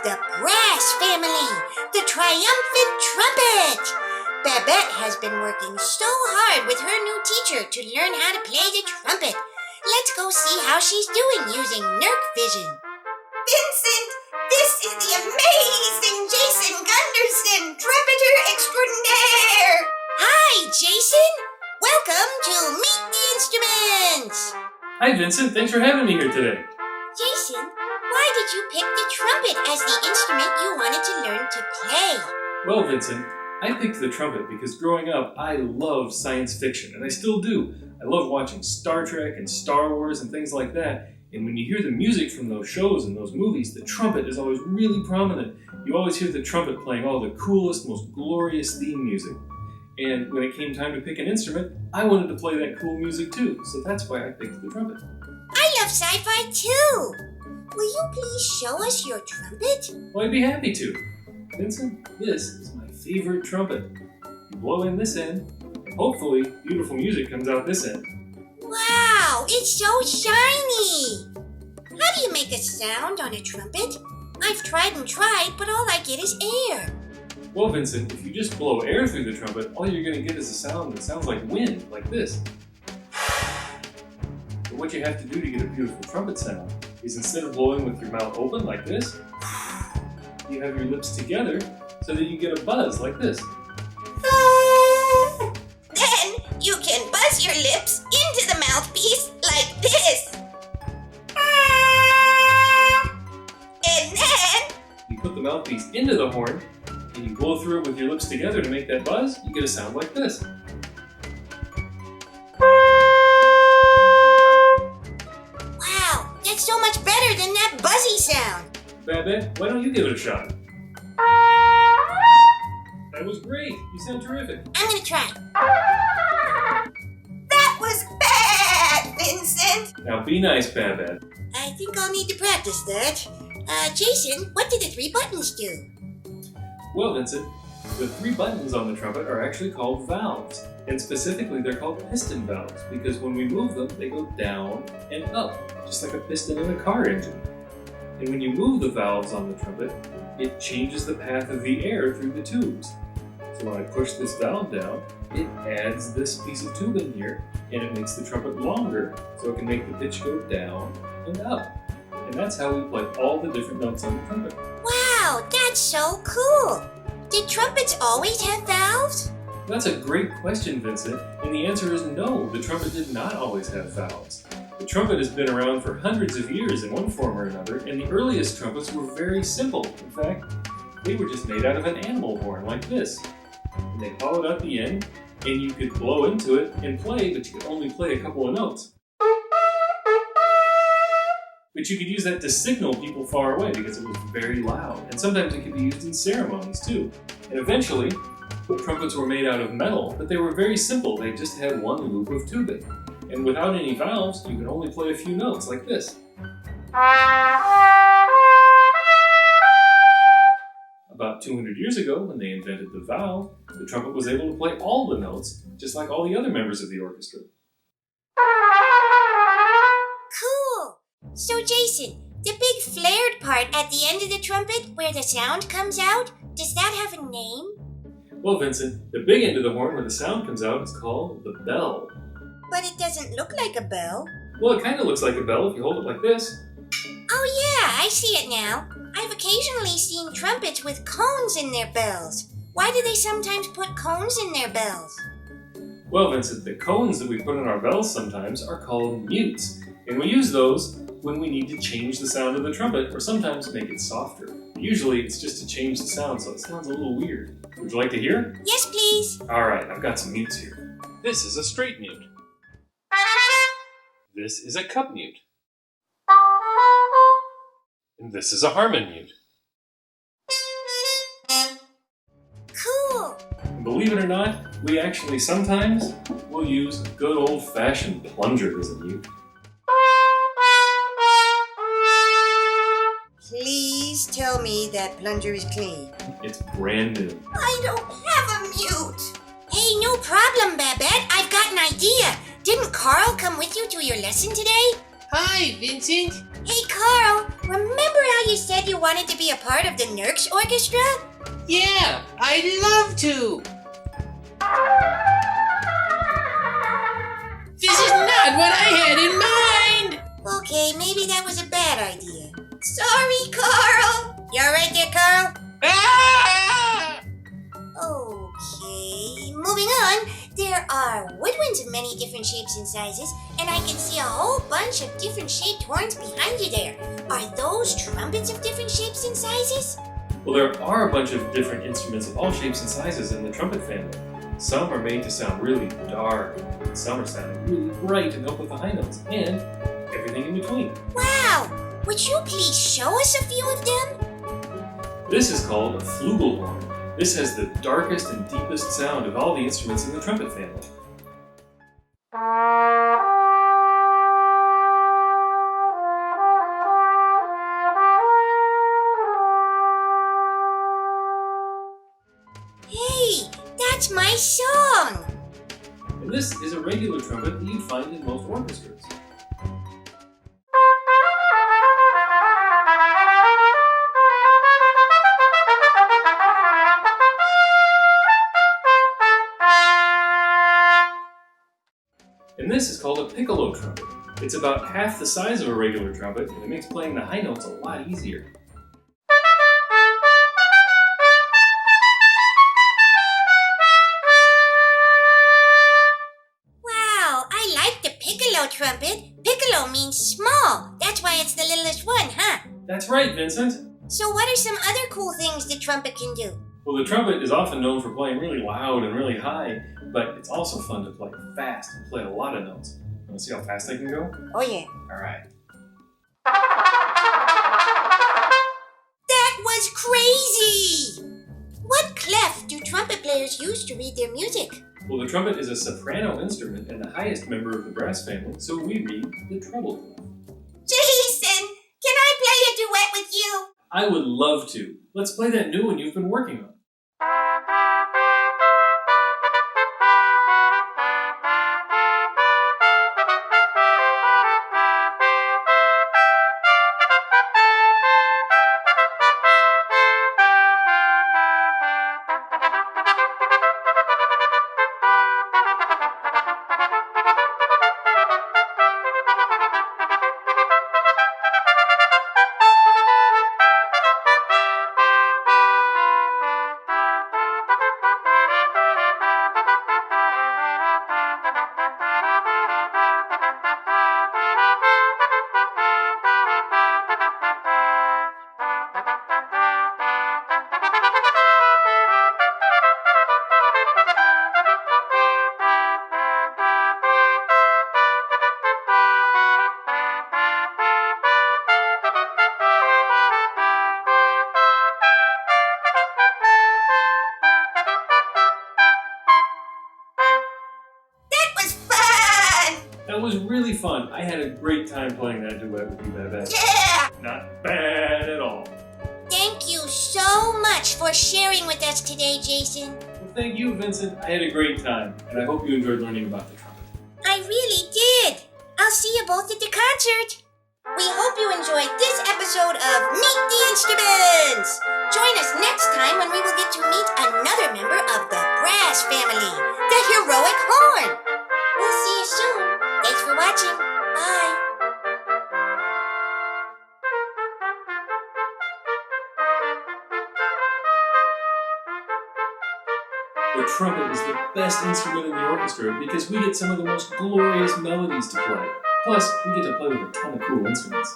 the brass family, the triumphant trumpet. Babette has been working so hard with her new teacher to learn how to play the trumpet. Let's go see how she's doing using NERC Vision. Vincent, this is the amazing Jason Gunderson, trumpeter extraordinaire. Hi, Jason. Welcome to Meet the Instruments. Hi, Vincent. Thanks for having me here today. Jason, why did you pick the trumpet as the instrument you wanted to learn to play? Well, Vincent, I picked the trumpet because growing up, I loved science fiction, and I still do. I love watching Star Trek and Star Wars and things like that. And when you hear the music from those shows and those movies, the trumpet is always really prominent. You always hear the trumpet playing all the coolest, most glorious theme music. And when it came time to pick an instrument, I wanted to play that cool music too. So that's why I picked the trumpet. I love sci-fi too. Will you please show us your trumpet? Well, I'd be happy to. Vincent, this is my favorite trumpet. You blow in this end, and hopefully beautiful music comes out this end. Wow, it's so shiny! How do you make a sound on a trumpet? I've tried and tried, but all I get is air. Well, Vincent, if you just blow air through the trumpet, all you're going to get is a sound that sounds like wind, like this. But what you have to do to get a beautiful trumpet sound is instead of blowing with your mouth open like this, you have your lips together so that you get a buzz like this. Then you can buzz your lips into the mouthpiece like this. And then You put the mouthpiece into the horn, and you blow through it with your lips together to make that buzz, you get a sound like this. Wow, that's so much better than that buzzy sound. Babette, why don't you give it a shot? That was great. You sound terrific. I'm gonna try. That was bad, Vincent. Now be nice, Babette. I think I'll need to practice that. Jason, what do the 3 buttons do? Well, Vincent, the 3 buttons on the trumpet are actually called valves. And specifically, they're called piston valves because when we move them, they go down and up, just like a piston in a car engine. And when you move the valves on the trumpet, it changes the path of the air through the tubes. So when I push this valve down, it adds this piece of tube in here, and it makes the trumpet longer, so it can make the pitch go down and up. And that's how we play all the different notes on the trumpet. Wow, that's so cool. Did trumpets always have valves? That's a great question, Vincent, and the answer is no, the trumpet did not always have valves. The trumpet has been around for hundreds of years in one form or another, and the earliest trumpets were very simple. In fact, they were just made out of an animal horn like this. And they hollowed out the end, and you could blow into it and play, but you could only play a couple of notes. But you could use that to signal people far away because it was very loud, and sometimes it could be used in ceremonies too. And eventually, the trumpets were made out of metal, but they were very simple. They just had one loop of tubing. And without any valves, you could only play a few notes like this. About 200 years ago, when they invented the valve, the trumpet was able to play all the notes, just like all the other members of the orchestra. Cool. So Jason, the big flared part at the end of the trumpet where the sound comes out, does that have a name? Well, Vincent, the big end of the horn where the sound comes out is called the bell. But it doesn't look like a bell. Well, it kind of looks like a bell if you hold it like this. Oh yeah, I see it now. I've occasionally seen trumpets with cones in their bells. Why do they sometimes put cones in their bells? Well, Vincent, the cones that we put in our bells sometimes are called mutes. And we use those when we need to change the sound of the trumpet or sometimes make it softer. Usually it's just to change the sound so it sounds a little weird. Would you like to hear? Yes, please. Alright, I've got some mutes here. This is a straight mute. This is a cup mute. And this is a harmon mute. Cool. And believe it or not, we actually sometimes will use a good old-fashioned plunger as a mute. Please tell me that plunger is clean. It's brand new. I don't have a mute. Hey, no problem, Babette. I've got an idea. Didn't Carl come with you to your lesson today? Hi, Vincent. Hey, Carl, remember how you said you wanted to be a part of the Nerks Orchestra? Yeah, I'd love to. This is not what I had in mind. Okay, maybe that was a bad idea. Sorry, Carl. You alright there, Carl? Ah! Okay, moving on. There are woodwinds of many different shapes and sizes, and I can see a whole bunch of different shaped horns behind you there. Are those trumpets of different shapes and sizes? Well, there are a bunch of different instruments of all shapes and sizes in the trumpet family. Some are made to sound really dark, and some are sounding really bright and help with the high notes, and everything in between. Wow! Would you please show us a few of them? This is called a flugelhorn. This has the darkest and deepest sound of all the instruments in the trumpet family. Hey, that's my song! And this is a regular trumpet that you'd find in most orchestras. And this is called a piccolo trumpet. It's about half the size of a regular trumpet, and it makes playing the high notes a lot easier. Wow, I like the piccolo trumpet. Piccolo means small. That's why it's the littlest one, huh? That's right, Vincent! So what are some other cool things the trumpet can do? Well, the trumpet is often known for playing really loud and really high, but it's also fun to play fast and play a lot of notes. Want to see how fast I can go? Oh yeah. Alright. That was crazy! What clef do trumpet players use to read their music? Well, the trumpet is a soprano instrument and the highest member of the brass family, so we read the treble clef. Jason, can I play a duet with you? I would love to. Let's play that new one you've been working on. That was really fun. I had a great time playing that duet with you, Babette. Yeah! Not bad at all. Thank you so much for sharing with us today, Jason. Well, thank you, Vincent. I had a great time, and I hope you enjoyed learning about the trumpet. I really did. I'll see you both at the concert. We hope you enjoyed this episode of Meet the Instruments. Join us next time when we will get to meet another member of the brass family, the heroic horn. We'll see you soon. Thanks for watching. Bye. The trumpet is the best instrument in the orchestra because we get some of the most glorious melodies to play. Plus, we get to play with a ton of cool instruments.